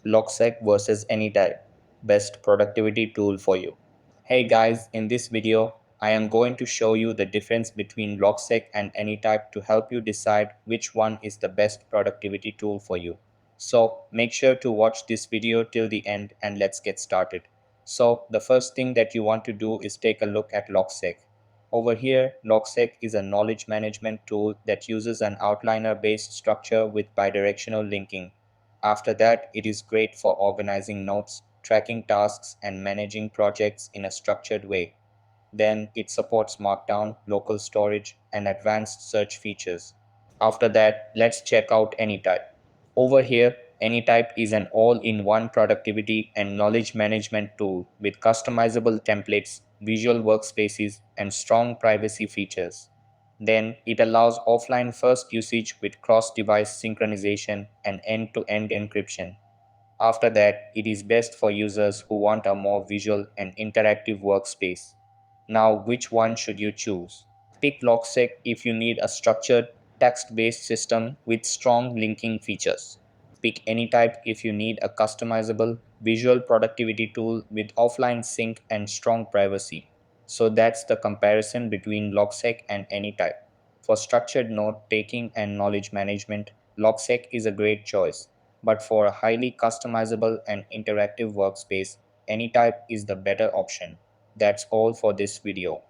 Logseq versus Anytype, best productivity tool for you. Hey guys, in this video, I am going to show you the difference between Logseq and Anytype to help you decide which one is the best productivity tool for you. So make sure to watch this video till the end and let's get started. So the first thing that you want to do is take a look at Logseq. Over here, Logseq is a knowledge management tool that uses an outliner-based structure with bidirectional linking. After that, it is great for organizing notes, tracking tasks, and managing projects in a structured way. Then it supports Markdown, local storage, and advanced search features. After that, let's check out Anytype. Over here, Anytype is an all-in-one productivity and knowledge management tool with customizable templates, visual workspaces, and strong privacy features. Then it allows offline first usage with cross-device synchronization and end-to-end encryption. After that, it is best for users who want a more visual and interactive workspace. Now, which one should you choose? Pick Logseq if you need a structured, text-based system with strong linking features. Pick Anytype if you need a customizable, visual productivity tool with offline sync and strong privacy. So that's the comparison between Logseq and Anytype. For structured note taking and knowledge management, Logseq is a great choice. But for a highly customizable and interactive workspace, Anytype is the better option. That's all for this video.